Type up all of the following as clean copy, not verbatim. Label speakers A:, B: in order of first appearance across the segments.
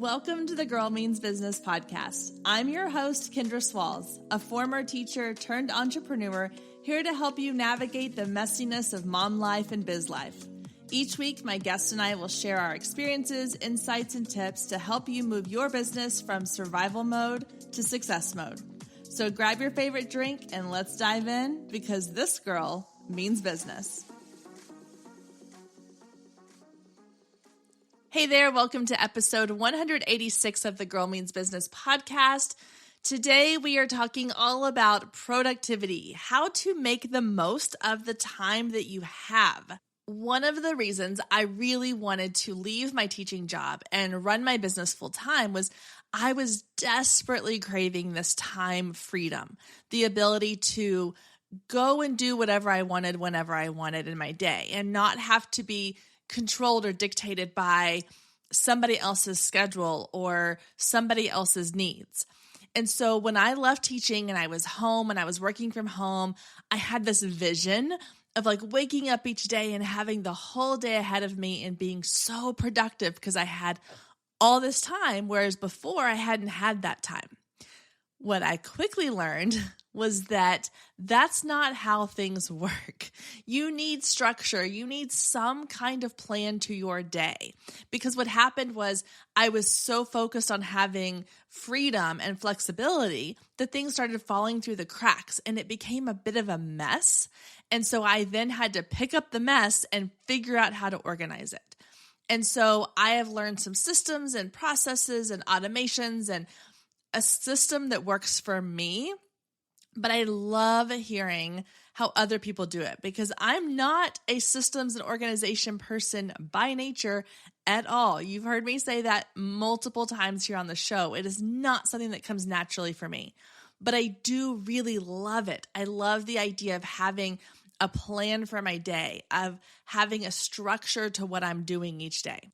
A: Welcome to the Girl Means Business podcast. I'm your host, Kendra Swalls, a former teacher turned entrepreneur, here to help you navigate the messiness of mom life and biz life. Each week, my guest and I will share our experiences, insights, and tips to help you move your business from survival mode to success mode. So grab your favorite drink and let's dive in, because this girl means business. Hey there, welcome to episode 186 of the Girl Means Business podcast. Today we are talking all about productivity, how to make the most of the time that you have. One of the reasons I really wanted to leave my teaching job and run my business full time was I was desperately craving this time freedom, the ability to go and do whatever I wanted whenever I wanted in my day and not have to be controlled or dictated by somebody else's schedule or somebody else's needs. And so when I left teaching and I was home and I was working from home, I had this vision of like waking up each day and having the whole day ahead of me and being so productive because I had all this time, whereas before I hadn't had that time. What I quickly learned was that that's not how things work. You need structure. You need some kind of plan to your day. Because what happened was I was so focused on having freedom and flexibility that things started falling through the cracks and it became a bit of a mess. And so I then had to pick up the mess and figure out how to organize it. And so I have learned some systems and processes and automations and a system that works for me, but I love hearing how other people do it because I'm not a systems and organization person by nature at all. You've heard me say that multiple times here on the show. It is not something that comes naturally for me, but I do really love it. I love the idea of having a plan for my day, of having a structure to what I'm doing each day.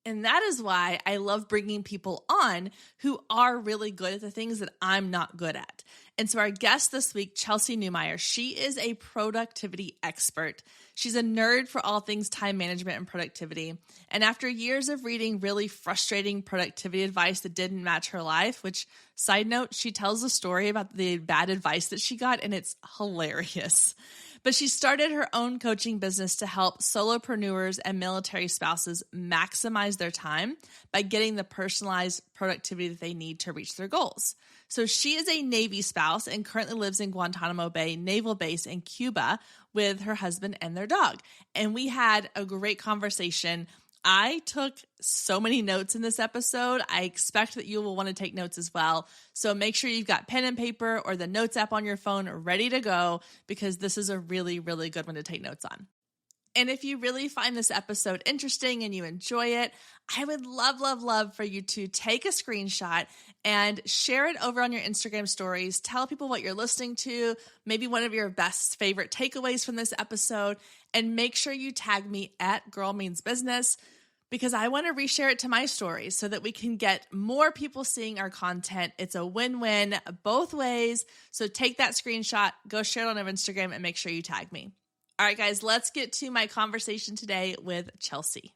A: And that is why I love bringing people on who are really good at the things that I'm not good at. And so our guest this week, Chelsey Newmeyer, she is a productivity expert. She's a nerd for all things time management and productivity. And after years of reading really frustrating productivity advice that didn't match her life, which, side note, she tells a story about the bad advice that she got, and it's hilarious. But she started her own coaching business to help solopreneurs and military spouses maximize their time by getting the personalized productivity that they need to reach their goals. So she is a Navy spouse and currently lives in Guantanamo Bay Naval Base in Cuba with her husband and their dog. And we had a great conversation. I took so many notes in this episode. I expect that you will want to take notes as well. So make sure you've got pen and paper or the notes app on your phone ready to go because this is a really, really good one to take notes on. And if you really find this episode interesting and you enjoy it, I would love for you to take a screenshot and share it over on your Instagram stories. Tell people what you're listening to, maybe one of your best favorite takeaways from this episode, and make sure you tag me at Girl Means Business because I want to reshare it to my stories so that we can get more people seeing our content. It's a win-win both ways. So take that screenshot, go share it on our Instagram, and make sure you tag me. All right, guys, let's get to my conversation today with Chelsey.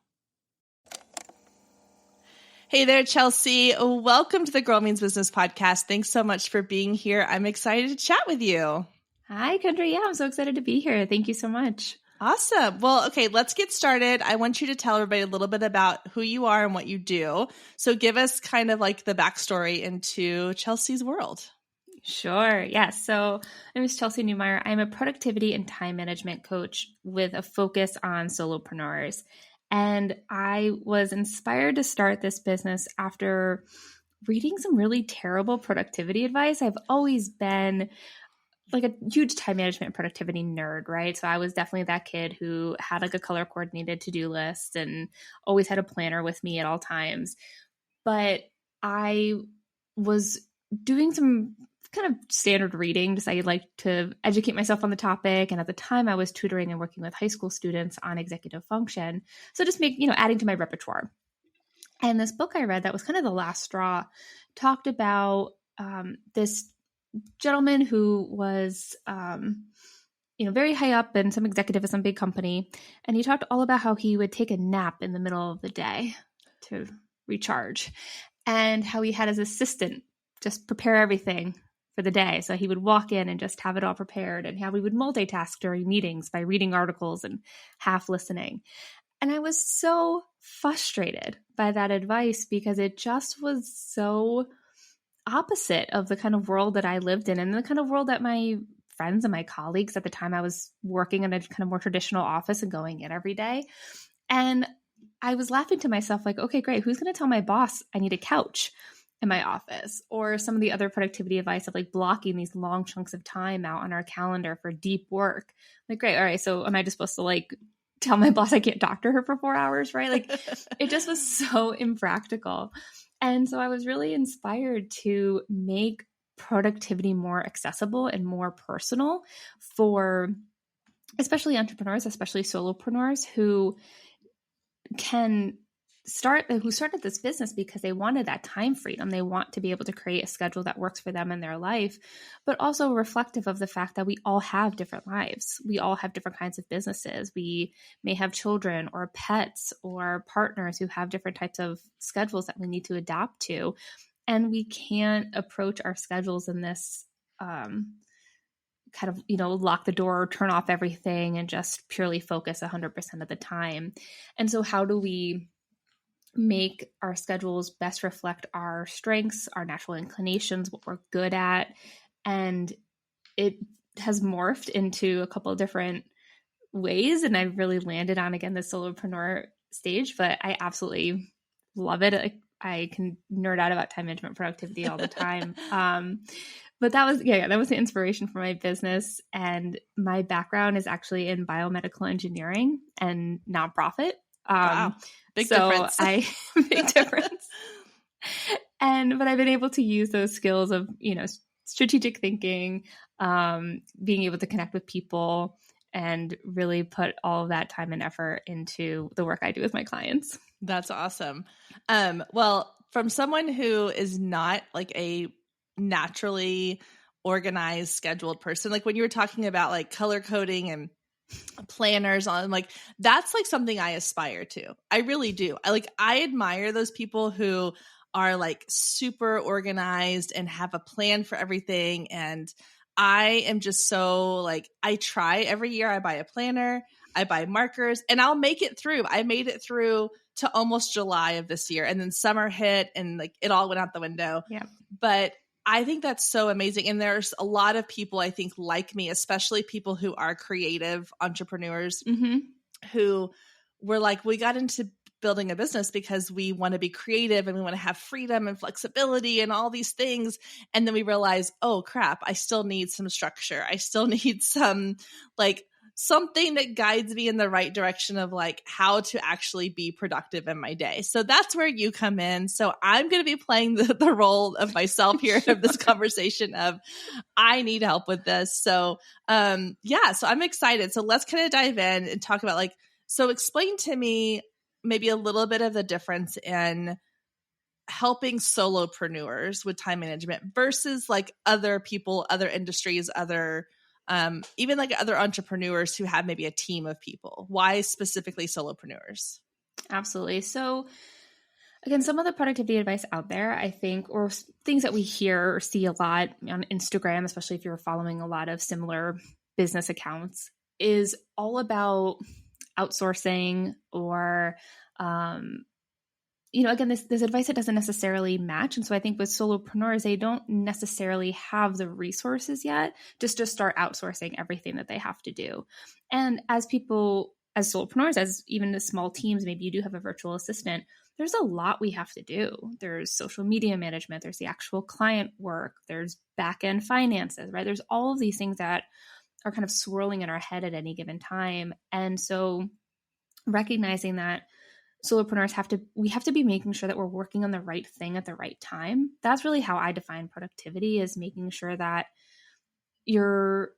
A: Hey there, Chelsey. Welcome to the Girl Means Business podcast. Thanks so much for being here. I'm excited to chat with you.
B: Hi, Kendra. Yeah, I'm so excited to be here. Thank you so much.
A: Awesome. Well, okay, let's get started. I want you to tell everybody a little bit about who you are and what you do. So give us kind of like the backstory into Chelsey's world.
B: Sure. Yeah. So my name is Chelsey Newmeyer. I'm a productivity and time management coach with a focus on solopreneurs. And I was inspired to start this business after reading some really terrible productivity advice. I've always been like a huge time management and productivity nerd, right? So I was definitely that kid who had like a color coordinated to-do list and always had a planner with me at all times. But I was doing some kind of standard reading, decided like to educate myself on the topic. And at the time I was tutoring and working with high school students on executive function. So just adding to my repertoire. And this book I read that was kind of the last straw talked about this gentleman who was, very high up in some executive at some big company. And he talked all about how he would take a nap in the middle of the day to recharge. and how he had his assistant just prepare everything for the day. So he would walk in and just have it all prepared, and how we would multitask during meetings by reading articles and half listening. And I was so frustrated by that advice because it just was so opposite of the kind of world that I lived in and the kind of world that my friends and my colleagues at the time. I was working in a kind of more traditional office and going in every day. And I was laughing to myself like, okay, great. Who's going to tell my boss I need a couch in my office? Or some of the other productivity advice of like blocking these long chunks of time out on our calendar for deep work. Like, great. All right. So am I just supposed to like tell my boss I can't talk to her for 4 hours, right? Like it just was so impractical. And so I was really inspired to make productivity more accessible and more personal for especially entrepreneurs, especially solopreneurs who started this business because they wanted that time freedom. They want to be able to create a schedule that works for them in their life, but also reflective of the fact that we all have different lives. We all have different kinds of businesses. We may have children or pets or partners who have different types of schedules that we need to adapt to. And we can't approach our schedules in this kind of, lock the door, turn off everything, and just purely focus 100% of the time. And so how do we make our schedules best reflect our strengths, our natural inclinations, what we're good at? And it has morphed into a couple of different ways. And I really landed on, again, the solopreneur stage, but I absolutely love it. I can nerd out about time management productivity all the time. But that was the inspiration for my business. And my background is actually in biomedical engineering and nonprofit.
A: Wow. Big difference.
B: Big difference. But I've been able to use those skills of, strategic thinking, being able to connect with people, and really put all of that time and effort into the work I do with my clients.
A: That's awesome. Well, from someone who is not like a naturally organized, scheduled person, like when you were talking about like color coding and planners on, like that's like something I aspire to. I really do. I admire those people who are like super organized and have a plan for everything. And I am just so like, I try every year. I buy a planner, I buy markers, and I'll make it through. I made it through to almost July of this year, and then summer hit and like it all went out the window.
B: Yeah.
A: But I think that's so amazing. And there's a lot of people, I think, like me, especially people who are creative entrepreneurs who were like, we got into building a business because we want to be creative and we want to have freedom and flexibility and all these things. And then we realize, oh crap, I still need some structure. I still need some like something that guides me in the right direction of like how to actually be productive in my day. So that's where you come in. So I'm going to be playing the role of myself here of this conversation of I need help with this. So so I'm excited. So let's kind of dive in and talk about like, so explain to me maybe a little bit of the difference in helping solopreneurs with time management versus like other people, other industries, other even like other entrepreneurs who have maybe a team of people. Why specifically solopreneurs?
B: Absolutely. So again, some of the productivity advice out there, I think, or things that we hear or see a lot on Instagram, especially if you're following a lot of similar business accounts, is all about outsourcing or, again, this advice that doesn't necessarily match. And so I think with solopreneurs, they don't necessarily have the resources yet just to start outsourcing everything that they have to do. And as solopreneurs, as even the small teams, maybe you do have a virtual assistant, there's a lot we have to do. There's social media management, there's the actual client work, there's back-end finances, right? There's all of these things that are kind of swirling in our head at any given time. And so recognizing that solopreneurs have to be making sure that we're working on the right thing at the right time. That's really how I define productivity, is making sure that you're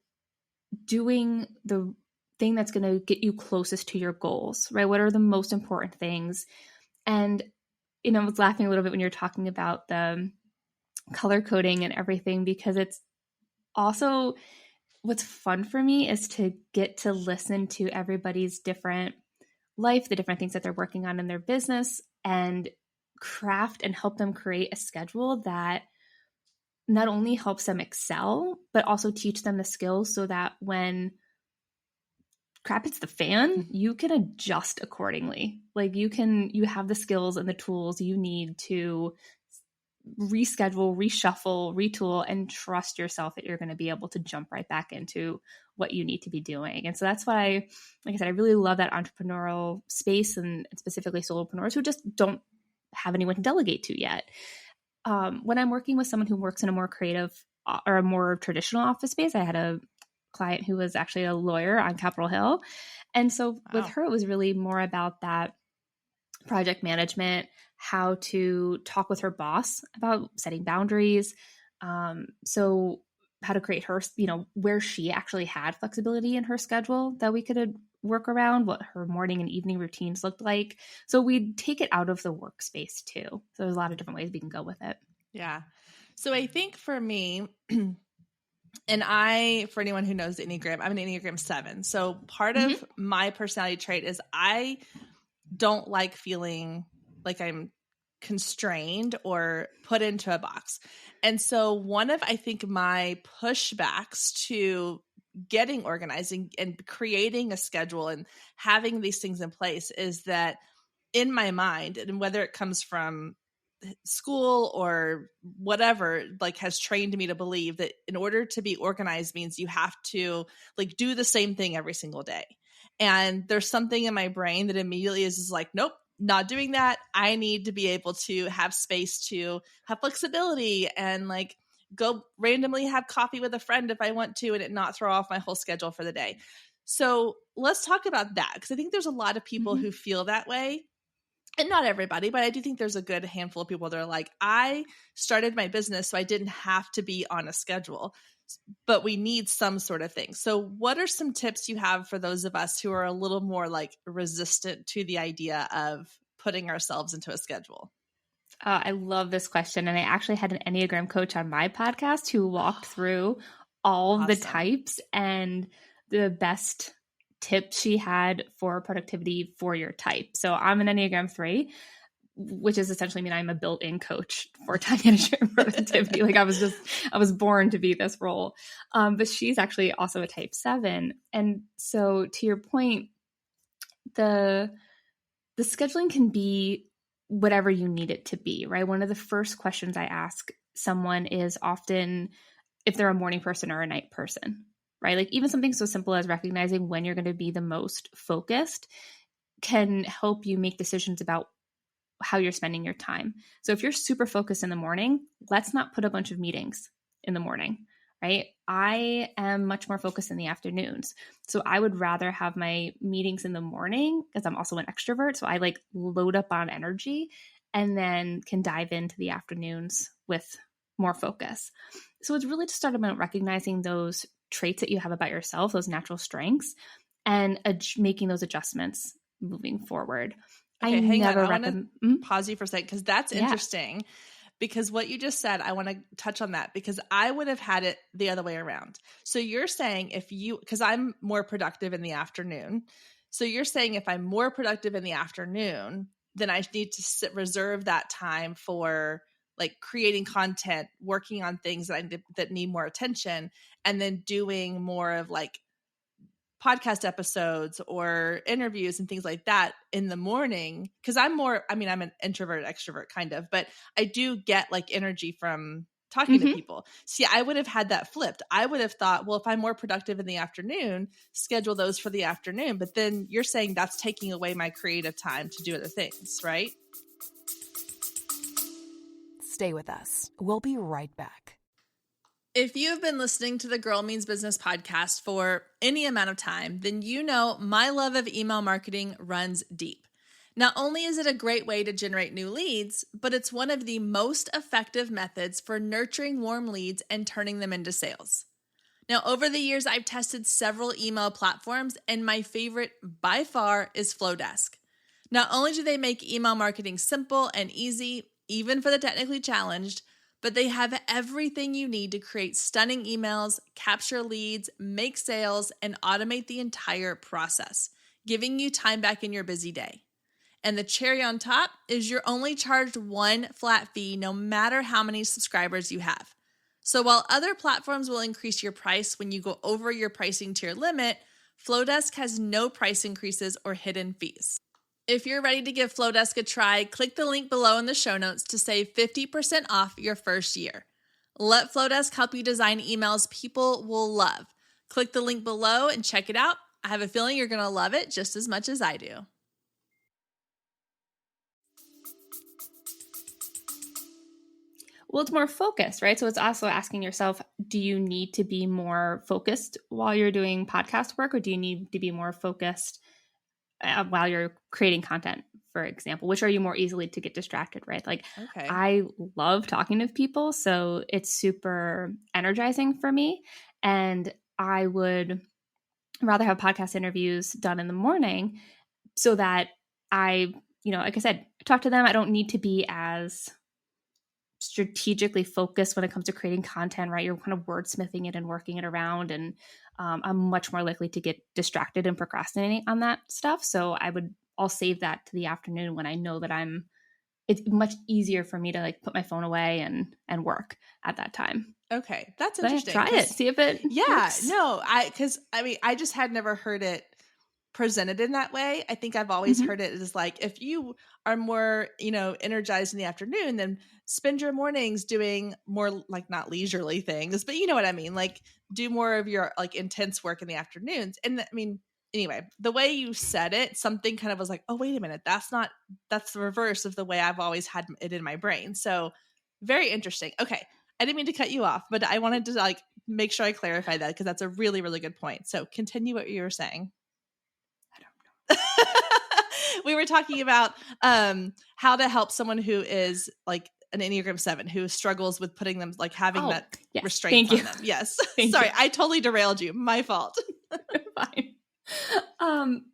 B: doing the thing that's going to get you closest to your goals, right? What are the most important things? And, I was laughing a little bit when you're talking about the color coding and everything, because it's also what's fun for me is to get to listen to everybody's different life, the different things that they're working on in their business, and craft and help them create a schedule that not only helps them excel, but also teach them the skills so that when crap hits the fan, you can adjust accordingly. Like you have the skills and the tools you need to reschedule, reshuffle, retool, and trust yourself that you're going to be able to jump right back into what you need to be doing. And so that's why, like I said, I really love that entrepreneurial space and specifically solopreneurs who just don't have anyone to delegate to yet. When I'm working with someone who works in a more creative or a more traditional office space, I had a client who was actually a lawyer on Capitol Hill. And so with her, it was really more about that project management, how to talk with her boss about setting boundaries. So how to create her, where she actually had flexibility in her schedule that we could work around, what her morning and evening routines looked like. So we take it out of the workspace too. So there's a lot of different ways we can go with it.
A: Yeah. So I think for me, and for anyone who knows the Enneagram, I'm an Enneagram 7. So part of my personality trait is I don't like feeling like I'm constrained or put into a box. And so one of, I think, my pushbacks to getting organized and creating a schedule and having these things in place is that in my mind, and whether it comes from school or whatever, like has trained me to believe that in order to be organized means you have to like do the same thing every single day. And there's something in my brain that immediately is like, nope, not doing that. I need to be able to have space to have flexibility and like go randomly have coffee with a friend if I want to and it not throw off my whole schedule for the day. So let's talk about that, because I think there's a lot of people who feel that way. And not everybody, but I do think there's a good handful of people that are like, I started my business so I didn't have to be on a schedule, but we need some sort of thing. So what are some tips you have for those of us who are a little more like resistant to the idea of putting ourselves into a schedule?
B: I love this question. And I actually had an Enneagram coach on my podcast who walked through all the types and the best tips she had for productivity for your type. So I'm an Enneagram 3, which is essentially mean I'm a built-in coach for time management and productivity. Like I was born to be this role. But she's actually also a type 7. And so to your point, the scheduling can be whatever you need it to be, right? One of the first questions I ask someone is often if they're a morning person or a night person, right? Like even something so simple as recognizing when you're going to be the most focused can help you make decisions about how you're spending your time. So if you're super focused in the morning, let's not put a bunch of meetings in the morning, right? I am much more focused in the afternoons. So I would rather have my meetings in the morning because I'm also an extrovert. So I like load up on energy and then can dive into the afternoons with more focus. So it's really just about recognizing those traits that you have about yourself, those natural strengths, and making those adjustments moving forward.
A: Okay, hang on. I want to pause you for a second because that's interesting. Because what you just said, I want to touch on that because I would have had it the other way around. So you're saying because I'm more productive in the afternoon. So you're saying if I'm more productive in the afternoon, then I need to reserve that time for like creating content, working on things that need more attention, and then doing more of like podcast episodes or interviews and things like that in the morning. Cause I'm an introvert, extrovert kind of, but I do get like energy from talking to people. See, I would have had that flipped. I would have thought, well, if I'm more productive in the afternoon, schedule those for the afternoon. But then you're saying that's taking away my creative time to do other things, right?
C: Stay with us. We'll be right back.
A: If you've been listening to the Girl Means Business podcast for any amount of time, then you know my love of email marketing runs deep. Not only is it a great way to generate new leads, but it's one of the most effective methods for nurturing warm leads and turning them into sales. Now, over the years, I've tested several email platforms, and my favorite by far is Flowdesk. Not only do they make email marketing simple and easy, even for the technically challenged, but they have everything you need to create stunning emails, capture leads, make sales, and automate the entire process, giving you time back in your busy day. And the cherry on top is you're only charged one flat fee no matter how many subscribers you have. So while other platforms will increase your price when you go over your pricing tier limit, Flowdesk has no price increases or hidden fees. If you're ready to give Flowdesk a try, click the link below in the show notes to save 50% off your first year. Let Flowdesk help you design emails people will love. Click the link below and check it out. I have a feeling you're going to love it just as much as I do.
B: Well, it's more focused, right? So it's also asking yourself, do you need to be more focused while you're doing podcast work, or do you need to be more focused while you're creating content, for example? Which are you more easily to get distracted, right? Like,
A: Okay.
B: I love talking to people, so it's super energizing for me. And I would rather have podcast interviews done in the morning so that I, like I said, talk to them. I don't need to be as strategically focused when it comes to creating content, right? You're kind of wordsmithing it and working it around. And I'm much more likely to get distracted and procrastinating on that stuff. So I'll save that to the afternoon when I know that it's much easier for me to like put my phone away and work at that time.
A: Okay. That's
B: But
A: interesting.
B: try it. See if it works.
A: No, I just had never heard it presented in that way. I think I've always heard it as like, if you are more, energized in the afternoon, then spend your mornings doing more like not leisurely things, but you know what I mean? Like do more of your like intense work in the afternoons. And anyway, the way you said it, something kind of was like, oh, wait a minute. That's the reverse of the way I've always had it in my brain. So very interesting. Okay. I didn't mean to cut you off, but I wanted to like make sure I clarify that because that's a really, really good point. So continue what you were saying. We were talking about how to help someone who is like an Enneagram 7 who struggles with putting them like having that restraint on them. Yes. Sorry, I totally derailed you. My fault.
B: Fine.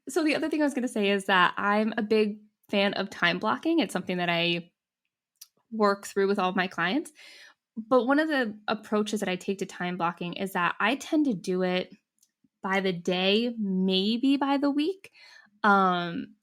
B: So the other thing I was going to say is that I'm a big fan of time blocking. It's something that I work through with all of my clients. But one of the approaches that I take to time blocking is that I tend to do it by the day, maybe by the week.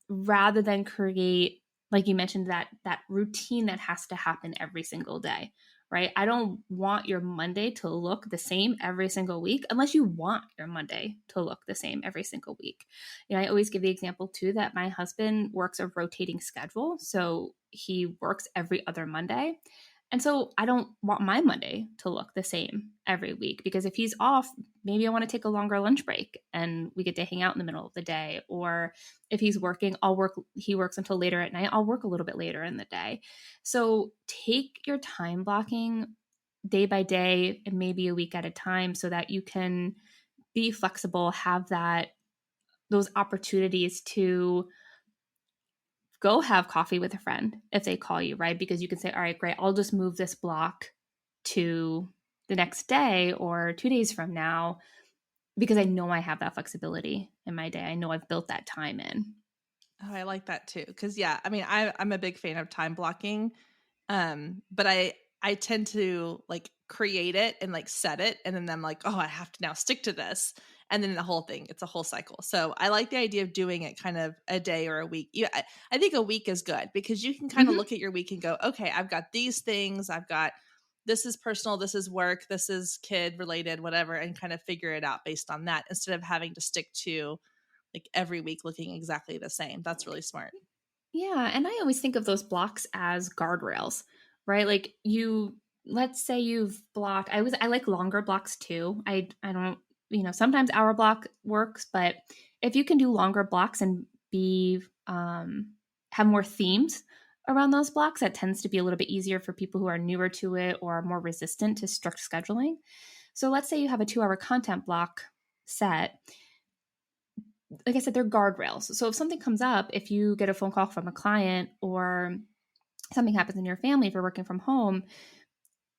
B: Rather than create, like you mentioned, that routine that has to happen every single day, right? I don't want your Monday to look the same every single week unless you want your Monday to look the same every single week. I always give the example too that my husband works a rotating schedule. So he works every other Monday. And so I don't want my Monday to look the same every week because if he's off, maybe I want to take a longer lunch break and we get to hang out in the middle of the day. Or if he's working, he works until later at night. I'll work a little bit later in the day. So take your time blocking day by day and maybe a week at a time so that you can be flexible, have those opportunities to go have coffee with a friend if they call you, right? Because you can say, all right, great, I'll just move this block to the next day or 2 days from now because I know I have that flexibility in my day. I know I've built that time in.
A: Oh, I like that too. Because I'm a big fan of time blocking, but I tend to like create it and like set it, and then I'm like, oh, I have to now stick to this. And then the whole thing, it's a whole cycle. So I like the idea of doing it kind of a day or a week. I think a week is good because you can kind of look at your week and go, okay, I've got these things. I've got, this is personal, this is work, this is kid related, whatever, and kind of figure it out based on that instead of having to stick to like every week looking exactly the same. That's really smart.
B: Yeah. And I always think of those blocks as guardrails, right? Like let's say you've blocked, I like longer blocks too. I don't, sometimes hour block works, but if you can do longer blocks and have more themes around those blocks, that tends to be a little bit easier for people who are newer to it or are more resistant to strict scheduling. So let's say you have a 2-hour content block set. Like I said, they're guardrails. So if something comes up, if you get a phone call from a client or something happens in your family, if you're working from home,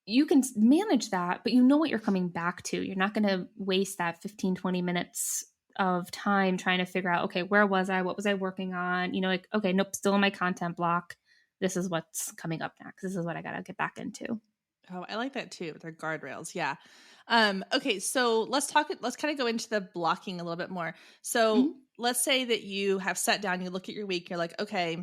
B: you can manage that, but you know what you're coming back to. You're not going to waste that 15, 20 minutes of time trying to figure out, okay, where was I? What was I working on? Like, okay, nope, still in my content block. This is what's coming up next. This is what I got to get back into.
A: Oh, I like that too. They're guardrails. Yeah. Okay. So let's kind of go into the blocking a little bit more. So let's say that you have sat down, you look at your week, you're like, okay,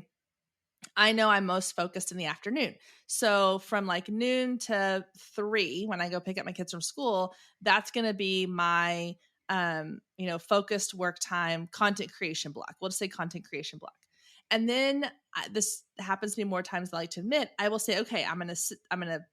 A: I know I'm most focused in the afternoon. So from like noon to 3, when I go pick up my kids from school, that's going to be my, focused work time, content creation block. We'll just say content creation block. And then this happens to me more times than I like to admit. I will say, okay, I'm going to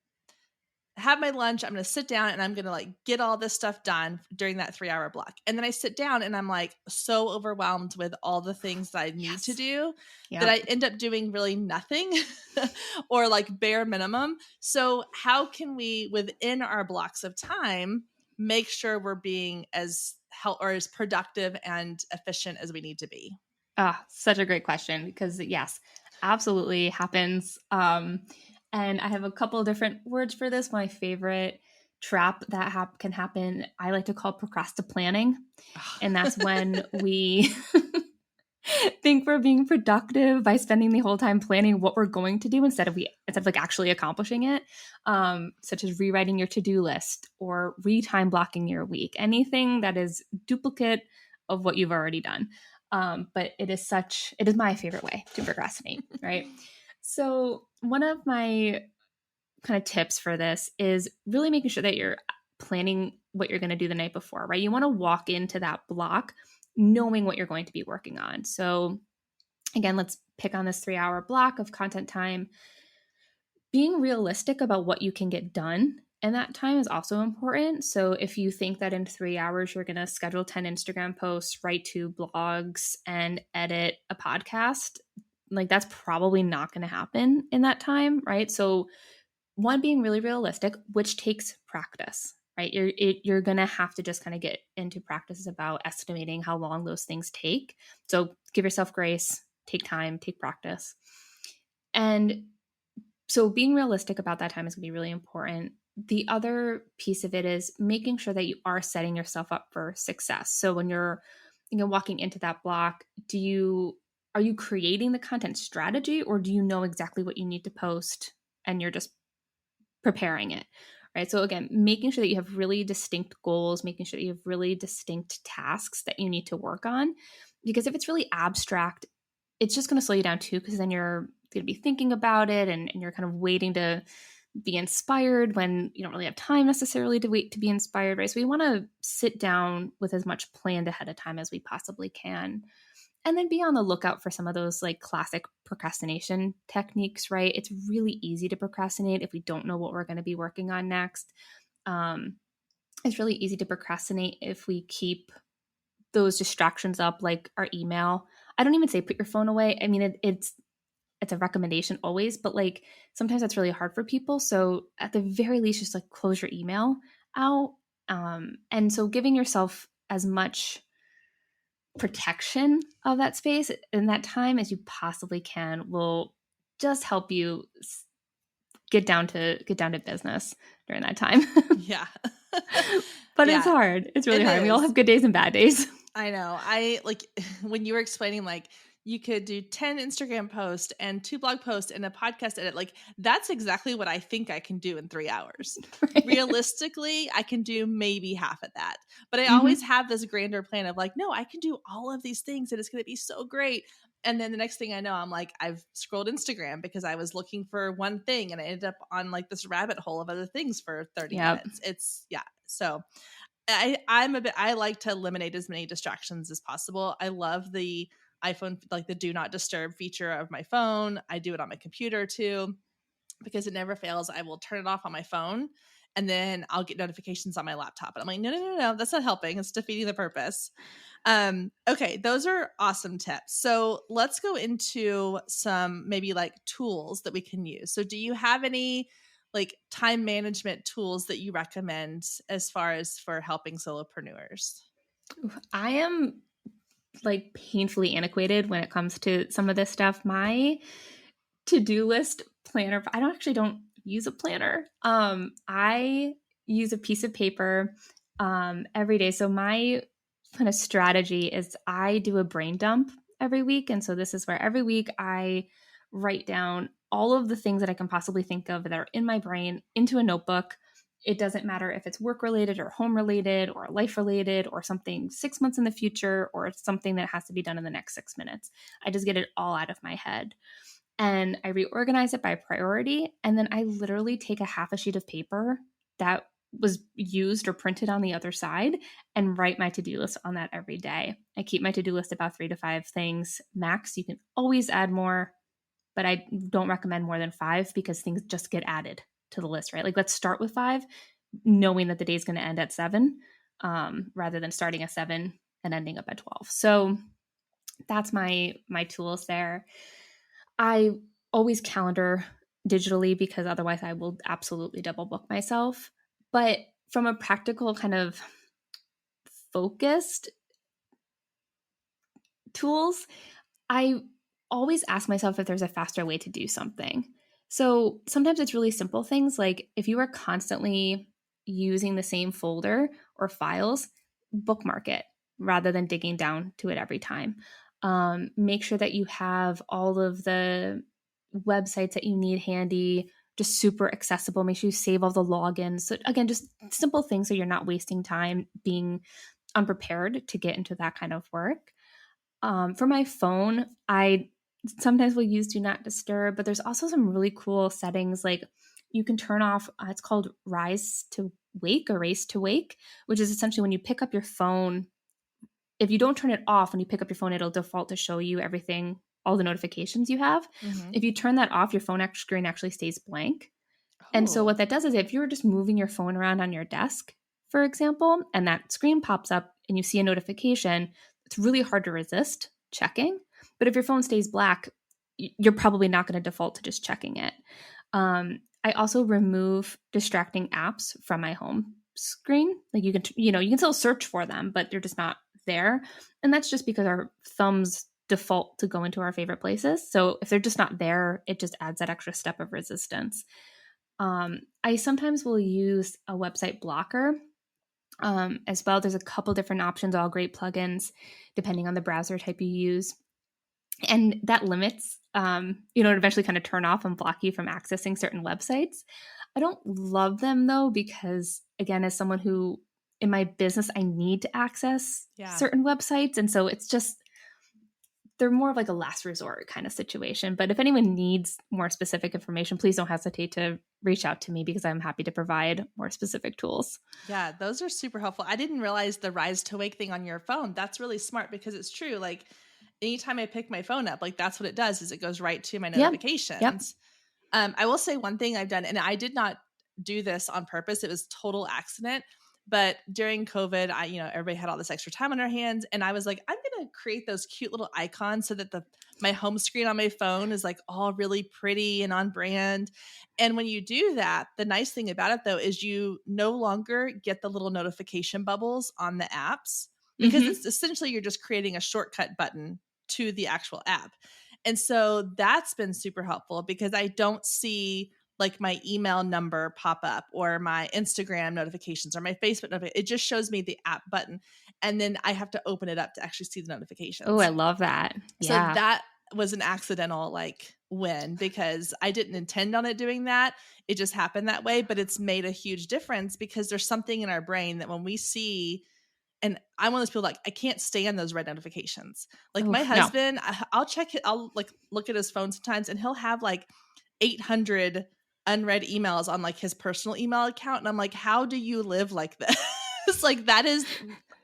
A: have my lunch. I'm going to sit down and I'm going to like get all this stuff done during that 3-hour block. And then I sit down and I'm like so overwhelmed with all the things that I need to do that I end up doing really nothing or like bare minimum. So how can we, within our blocks of time, make sure we're being as as productive and efficient as we need to be?
B: Such a great question, because yes, absolutely happens. And I have a couple of different words for this. My favorite trap that can happen, I like to call procrastinating. And that's when we think we're being productive by spending the whole time planning what we're going to do instead of like actually accomplishing it, such as rewriting your to-do list or time blocking your week, anything that is duplicate of what you've already done. But it is my favorite way to procrastinate, right? So one of my kind of tips for this is really making sure that you're planning what you're going to do the night before, right? You want to walk into that block knowing what you're going to be working on. So again, let's pick on this 3-hour block of content time. Being realistic about what you can get done in that time is also important. So if you think that in 3 hours you're going to schedule 10 Instagram posts, write 2 blogs, and edit a podcast, like that's probably not going to happen in that time, right? So one, being really realistic, which takes practice, right? You're going to have to just kind of get into practices about estimating how long those things take. So give yourself grace, take time, take practice. And so being realistic about that time is going to be really important. The other piece of it is making sure that you are setting yourself up for success. So when you're walking into that block, are you creating the content strategy, or do you know exactly what you need to post and you're just preparing it, right? So again, making sure that you have really distinct goals, making sure that you have really distinct tasks that you need to work on. Because if it's really abstract, it's just going to slow you down too, because then you're going to be thinking about it and you're kind of waiting to be inspired when you don't really have time necessarily to wait to be inspired, right? So we want to sit down with as much planned ahead of time as we possibly can. And then be on the lookout for some of those like classic procrastination techniques, right? It's really easy to procrastinate if we don't know what we're going to be working on next. It's really easy to procrastinate if we keep those distractions up, like our email. I don't even say put your phone away. I mean, it's a recommendation always, but like sometimes that's really hard for people. So at the very least, just like close your email out. And so giving yourself as much protection of that space in that time as you possibly can will just help you get down to business during that time.
A: Yeah.
B: But it's hard. It's really hard. We all have good days and bad days.
A: I know. I like when you were explaining, like you could do 10 Instagram posts and 2 blog posts and a podcast edit. Like that's exactly what I think I can do in 3 hours. Right. Realistically, I can do maybe half of that. But I always have this grander plan of like, no, I can do all of these things and it's going to be so great. And then the next thing I know, I'm like, I've scrolled Instagram because I was looking for one thing and I ended up on like this rabbit hole of other things for 30 minutes. It's So I like to eliminate as many distractions as possible. I love the iPhone, like the do not disturb feature of my phone. I do it on my computer too, because it never fails. I will turn it off on my phone and then I'll get notifications on my laptop. And I'm like, no, that's not helping. It's defeating the purpose. Okay, those are awesome tips. So let's go into some maybe like tools that we can use. So do you have any like time management tools that you recommend as far as for helping solopreneurs?
B: I am like painfully antiquated when it comes to some of this stuff. My to-do list planner, I don't use a planner. I use a piece of paper every day. So my kind of strategy is I do a brain dump every week. And so this is where every week I write down all of the things that I can possibly think of that are in my brain into a notebook. It doesn't matter if it's work related or home related or life related or something 6 months in the future or it's something that has to be done in the next 6 minutes. I just get it all out of my head. and I reorganize it by priority. And then I literally take a half a sheet of paper that was used or printed on the other side and write my to-do list on that every day. I keep my to-do list about 3 to 5 things max. You can always add more, but I don't recommend more than 5 because things just get added to the list, right? Like let's start with 5, knowing that the day is going to end at 7, rather than starting at 7 and ending up at 12. So that's my tools there. I always calendar digitally because otherwise I will absolutely double book myself. But from a practical kind of focused tools, I always ask myself if there's a faster way to do something. So sometimes it's really simple things like if you are constantly using the same folder or files, bookmark it rather than digging down to it every time. Make sure that you have all of the websites that you need handy, just super accessible. Make sure you save all the logins. So again, just simple things so you're not wasting time being unprepared to get into that kind of work. For my phone, I sometimes will use Do Not Disturb, but there's also some really cool settings like you can turn off, it's called Rise to Wake or Race to Wake, which is essentially when you pick up your phone, if you don't turn it off, when you pick up your phone, it'll default to show you everything, all the notifications you have. Mm-hmm. If you turn that off, your phone screen actually stays blank. Oh. And so what that does is if you're just moving your phone around on your desk, for example, and that screen pops up and you see a notification, it's really hard to resist checking. But if your phone stays black, you're probably not going to default to just checking it. I also remove distracting apps from my home screen. Like you can still search for them, but they're just not there. And that's just because our thumbs default to go into our favorite places. So if they're just not there, it just adds that extra step of resistance. I sometimes will use a website blocker as well. There's a couple different options, all great plugins, depending on the browser type you use. And that limits, to eventually kind of turn off and block you from accessing certain websites. I don't love them though, because again, as someone who in my business, I need to access certain websites. And so it's just, they're more of like a last resort kind of situation. But if anyone needs more specific information, please don't hesitate to reach out to me because I'm happy to provide more specific tools.
A: Yeah, those are super helpful. I didn't realize the Rise to Wake thing on your phone. That's really smart because it's true. Like anytime I pick my phone up, like that's what it does is it goes right to my notifications. Yep. I will say one thing I've done, and I did not do this on purpose. It was total accident. But during COVID, everybody had all this extra time on their hands. And I was like, I'm going to create those cute little icons so that my home screen on my phone is like all really pretty and on brand. And when you do that, the nice thing about it though, is you no longer get the little notification bubbles on the apps because it's essentially, you're just creating a shortcut button to the actual app. And so that's been super helpful because I don't see like my email number pop up or my Instagram notifications or my Facebook notifications. It just shows me the app button. And then I have to open it up to actually see the notifications.
B: Oh, I love that. Yeah.
A: So that was an accidental win because I didn't intend on it doing that. It just happened that way, but it's made a huge difference because there's something in our brain that when we see, and I'm one of those people I can't stand those red notifications. Like my husband, no. I'll check it. I'll look at his phone sometimes and he'll have 800 unread emails on his personal email account. And I'm like, how do you live like this? That is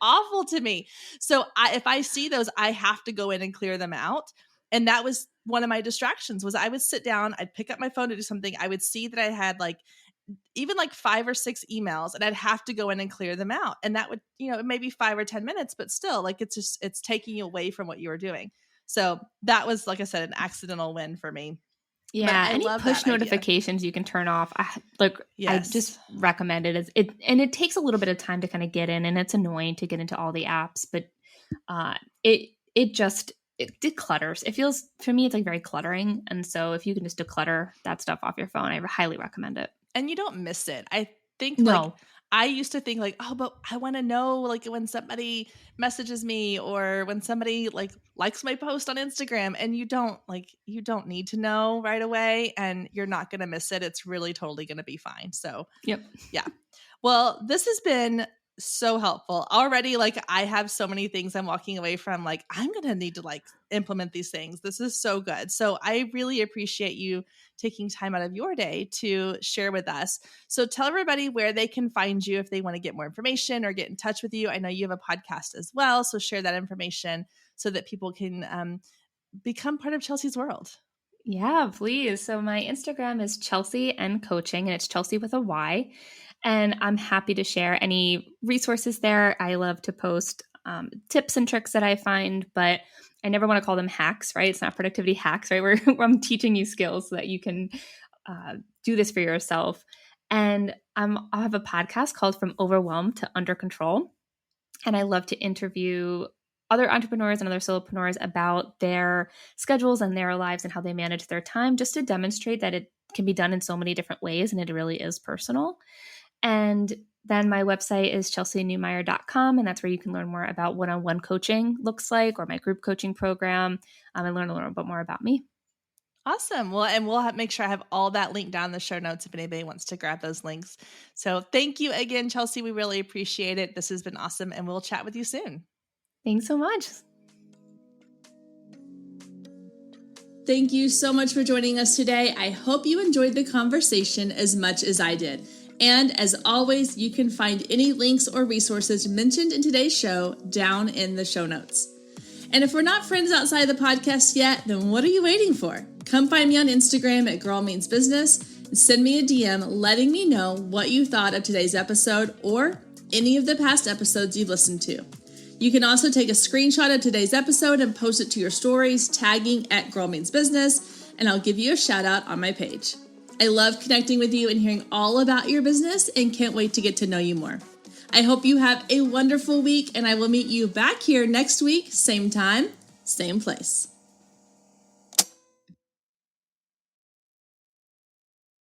A: awful to me. So if I see those, I have to go in and clear them out. And that was one of my distractions was I would sit down, I'd pick up my phone to do something. I would see that I had even 5 or 6 emails and I'd have to go in and clear them out. And that would, maybe 5 or 10 minutes, but still it's taking you away from what you were doing. So that was, like I said, an accidental win for me.
B: Yeah, any push notifications you can turn off. I just recommend it. And it takes a little bit of time to kind of get in, and it's annoying to get into all the apps, but it declutters. It feels, for me, it's very cluttering. And so if you can just declutter that stuff off your phone, I highly recommend it.
A: And you don't miss it. I think I used to think but I want to know when somebody messages me or when somebody likes my post on Instagram, and you don't need to know right away and you're not going to miss it. It's really totally going to be fine. So
B: yep.
A: Yeah. Well, this has been so helpful. Already, like, I have so many things I'm walking away from, like, I'm going to need to like implement these things. This is so good. So I really appreciate you taking time out of your day to share with us. So tell everybody where they can find you if they want to get more information or get in touch with you. I know you have a podcast as well, so share that information so that people can become part of Chelsey's world.
B: Yeah, please. So my Instagram is Chelsey and Coaching, and it's Chelsey with a Y. And I'm happy to share any resources there. I love to post tips and tricks that I find, but I never want to call them hacks, right? It's not productivity hacks, right? Where I'm teaching you skills so that you can do this for yourself. And I have a podcast called From Overwhelmed to Under Control. And I love to interview other entrepreneurs and other solopreneurs about their schedules and their lives and how they manage their time, just to demonstrate that it can be done in so many different ways and it really is personal. And then my website is chelseynewmeyer.com, and that's where you can learn more about one-on-one coaching looks like, or my group coaching program, and learn a little bit more about me.
A: Awesome. Well, and we'll make sure I have all that linked down in the show notes if anybody wants to grab those links. So thank you again, Chelsey. We really appreciate it. This has been awesome, and we'll chat with you soon.
B: Thanks so much.
A: Thank you so much for joining us today. I hope you enjoyed the conversation as much as I did. And as always, you can find any links or resources mentioned in today's show down in the show notes. And if we're not friends outside the podcast yet, then what are you waiting for? Come find me on Instagram at Girl Means Business and send me a DM letting me know what you thought of today's episode or any of the past episodes you've listened to. You can also take a screenshot of today's episode and post it to your stories, tagging at Girl Means Business, and I'll give you a shout out on my page. I love connecting with you and hearing all about your business and can't wait to get to know you more. I hope you have a wonderful week, and I will meet you back here next week, same time, same place.